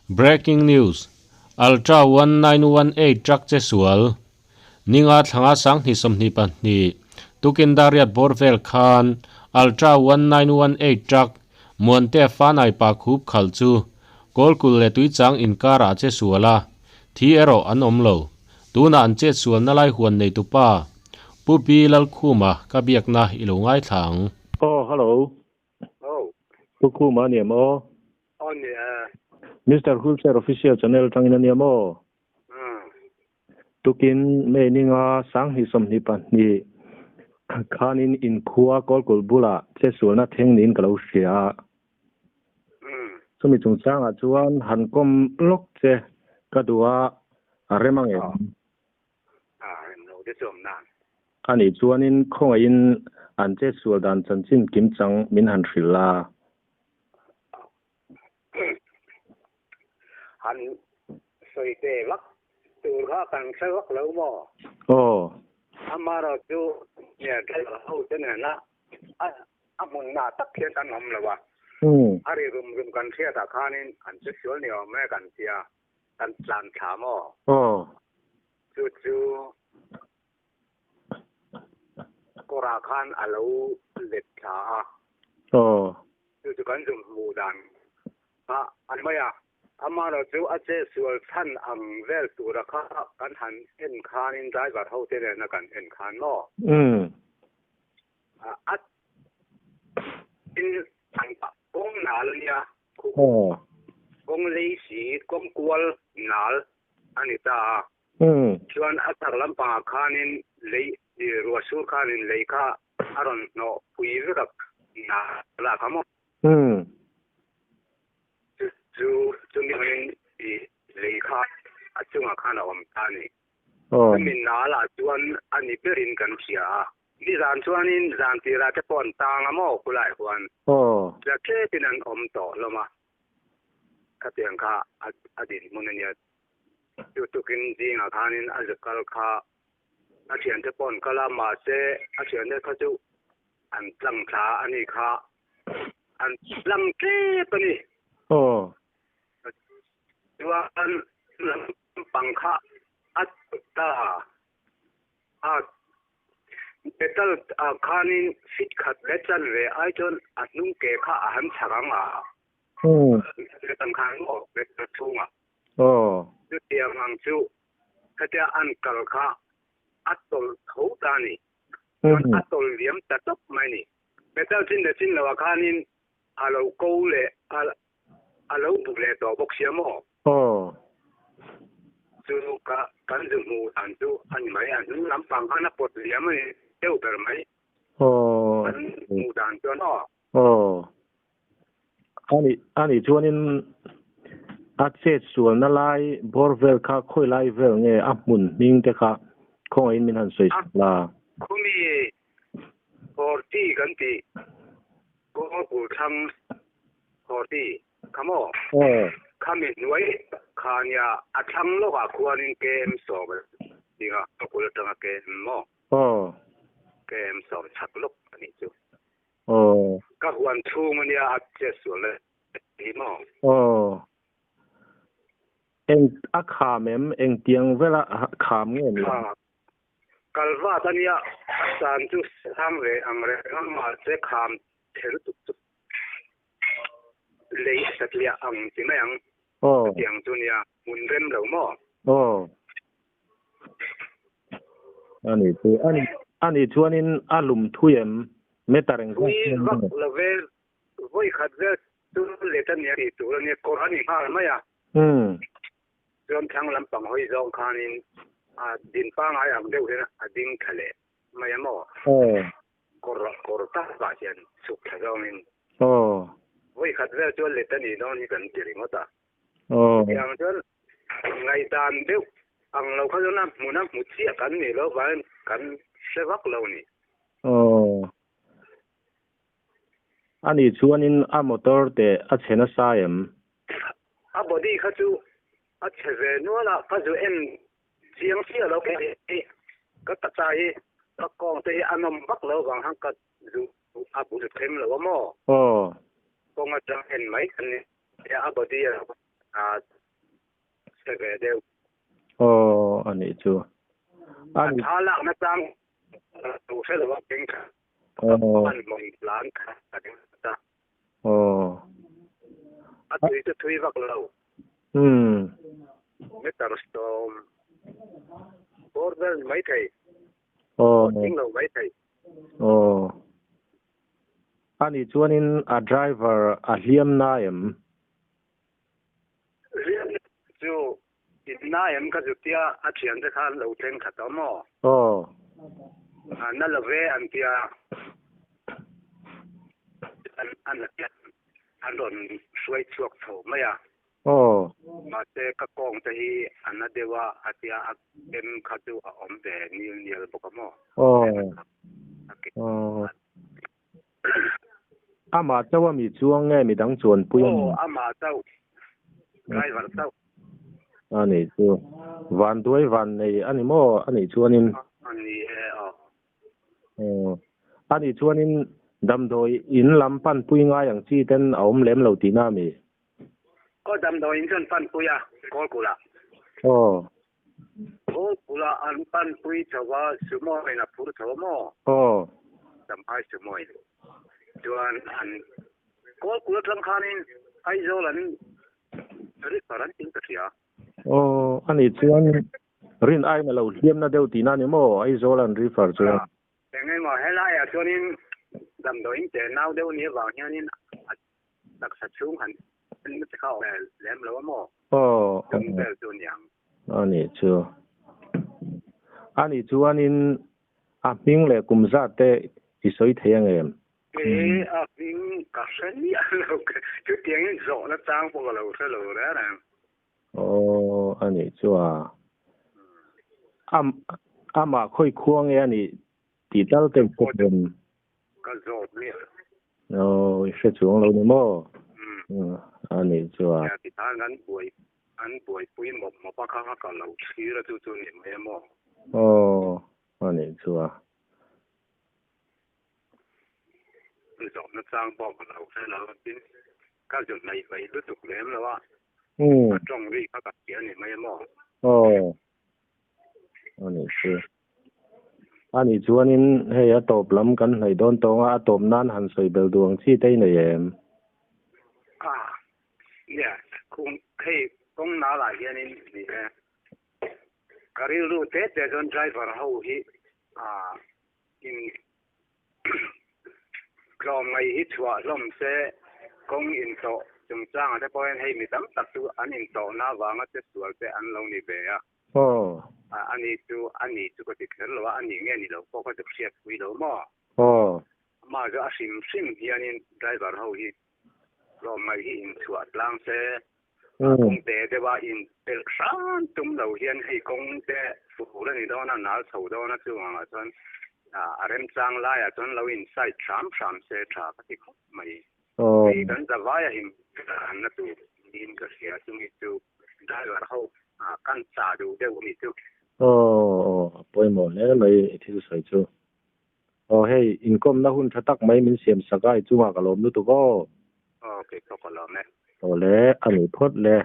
Breaking news. Ultra 1918 truck che sual. Ninga thanga sang ni som ni pan ni. Tukin dariat borvel khan. Ultra 1918 truck. Muante fanai pa khup khalchu. Kolkul le tui chang inkara che suala. Thi ero an omlo. Tuna an che sual na lai huan nei tu pa. Pupi lal khuma kabiak na ilungai thang. Oh, hello. Oh, Puku ma niệm ô. on the Mr. Hulser official channel tang ina niệm ô. Tukin me ninga sang hi som ni pan ni. Khanin in khua kol bula che sulna theng nin kalo sia. Sumi chung sang a chuan han kom lok che kadua aremang e. no this om na Ani chuanin khonga in an che sul dan chan chin kim chang min han rila. han soi te lak tu kha kan sa lak lo mo Oh. amaro tu ya cái ho te na na amun na tak ke kan om la wa ari rum kan sia ta khanin an che sul ni o me kan sia kan plan tha mo Oh. chu kora khan alo let tha Oh. chu kan zum mu dan ha an maya amaro chu a che sul than ang vel tu ra kha kan han en khanin driver ho te na kan en khan mo at in ang kong nal niya Oh. kong lei si kong kual nal anita chuan atar lampa khanin lei ruwa sur khanin lei kha aron no pui rak na la khamo chu ni lei kha achunga khana om tani min na la chuan ani perin kan sia ni ran chuanin ran tira te pon tanga mo kulai huan la ke tinan om to loma katiang kha adin munania tukin jinga khanin azkal kha achian te pon kala ma se achian ne khachu an tlang tha ani kha an lam ke pani chuan lam pangkha atta betal khanin fit khat le chan ve ai chon atnung ke kha ahan chharanga le tam khan mo le thunga chu tiang ang chu khatia an kal kha atol thau tani atol liam ta top mai ni betal chin lawa khanin alo ko le alo bu le to bok sia mo chu ka kan zu mu an chu an mai an lam pang ana pot liam ni teu ber mai mu dan cho no ani chuanin a che sual na lai borvel kha khoi lai vel nge a mun ming te kha khong in min han soi la khumi 40 kan ti ko bu thang 40 kamo kami nuai khanya athang lo ka khuanin kem so ba dinga ko le tanga ke mo kem so chak lok ani chu ka huan thu mania a che sual le ti mo eng a khamem eng tiang vela kham nge ni kalwa tania san chu sam re ang re ma che kham thel tu lei satlia ang tinayang tiang tunia munrem lo mo ani chuanin alum thuyem metareng wi vak love voi khat ve tu le tan ya ri tu ne ko ani ha ma ya rom thang lam pang hoi zong khanin a din pa ngai am deu he a ding khale ma ya mo kor ta ba chen suk tha zong in voi khat ve tu le tan ni no ni kan ti ri ngota yang chon ngai tan deu ang lo kha na mu chi kan ni lo ban kan se vak lo ni ani chuanin a motor te a chena saem a body kha chu a cheve no la ka ju en chiang sia lo ke ka ta chai ka kong te anom bak lo wang hang ka ju a bu de them lo mo kong a chang en mai kan ya a body เสกเดียวอันนี้ชัวอันนี้ถ้าหลักนะจังดูเสร็จแล้วเก่งค่ะมันมองหลังค่ะจ้ะตุยจะตุยวักเราไม่ตัดสตอมโบร์เดอร์ไม่ใช่จริงเราไม่ใช่อันนี้ชัวนินdriver เลียมนายมเรียนจูอินนายมก็จุดที่เชียนจะข้าเราเทงขัดต่อมนั่นละเวอันที่อันโดนช่วยช่วยโถไม่มาเจอกระกองจะฮีอันนั้นเดียวว่าอาทิตย์เอ็มขัดดูอมแต่นิวบอกมั้งมาเจ้าว่ามีช่วงไงมีดังส่วนปุ้ยมาเจ้าไกลวันเจ้าอันนี้ชัววันด้วยวันในอันนี้อันนี้ชัวนินอันนี้อันนี้ชัวนินดำโดยอินลำปั้นปุ้ยง่ายอย่างที่เต้นเอาเล็มเหล่าตีน้ามีก็ดำโดยอินชนปั้นปุ้ยก็กูละกูละอันปั้นปุ้ยชาวบ้านสมอยนะพูดชาวบ้านจำไอ้สมอยจวนอันก็กูละลำคานินไอ้โจลันริสารันจริงตัวอันนี้ชัวนินรินไอ้มาเราเทียมน่าเดียวตีน้านี่ไอ้โจลันริฟาร์ชัวแต่ไงมาให้ไล่จวนนินดำโดยแต่น่าเดี๋ยวนี้ว่าเนี่ยนี่ตักสัตว์ชุ่มหันมันจะเข้าแบบแหลมแล้วมั้งจนแบบตัวอย่างอันนี้ชัวนี่มิงเลยกุมซาเตอิสอยเทียงเองมิงกัสนี่เราจุดเทียงโจนะจ้างพวกเราเสร็จแล้วนะอันนี้ชัวมาค่อยควงนี่ตีเต้าเต็มปุ๊บก็จบเนี่ยเชื่อช่วงเราเนี่ยอันนี้ชัวที่ทางนั้นป่วยปุ้ยหมอป้าข้างกันเราชี้แล้วจู่ๆเนี่ยไม่หมออันนี้ชัวจบนะจ้างบอกเราใช่แล้วจริงก็จนในไปรู้สึกเลี้ยมแล้วว่าจ้องรีเขากับเสียเนี่ยไม่หมออันนี้ชัวอันนี้ชัวนินให้ตบล้ำกันให้โดนตรงตบนั่นหันใส่เบลดวงที่ได้ในเอ็มเนี่ยคงให้คงน่าหลายอย่างนี้การรู้เด็ดจนใจฝันเขาฮิอินกลอมไม่ฮิตว่าลมเสคงอินโตจงจ้างแต่พอให้มีตั้งตัดตัวอันอินโตน่าวางจะสวยแต่อันลงนี่เบียอันนี้ตัวก็ติดแล้วว่าอันนี้เงี้ยนี่เราก็จะเสียคุยแล้วมาจะสิ่งที่อันนี้ได้บาร์เขาฮิเราไม่ฮิตชัวร์ลังเสคงแต่ว่าอินเตอร์ซันตุ้มเราเห็นให้คงแต่ฟูแล้วนี่ตอนนั้นน่าสาวตอนนั้นช่วงนั้นจนเริ่มจังไล่จนเราอินใส่ชามเสร็จก็ที่เขาไม่ดันจะว่าอย่างนั้นตัวอินก็เสียตรงนี้ตัวได้บาร์เขากันซาดูเดี๋ยวมีตัวปล่อยหมดแล้วเลยที่สุดใส่ชัวให้อินคอมน่าหุ่นชัดตักไม่มีเสียมสกายจุ่มกับลมดูตัวก็โอเคก็ลมเนี่ยแล้วอันนี้พดเลย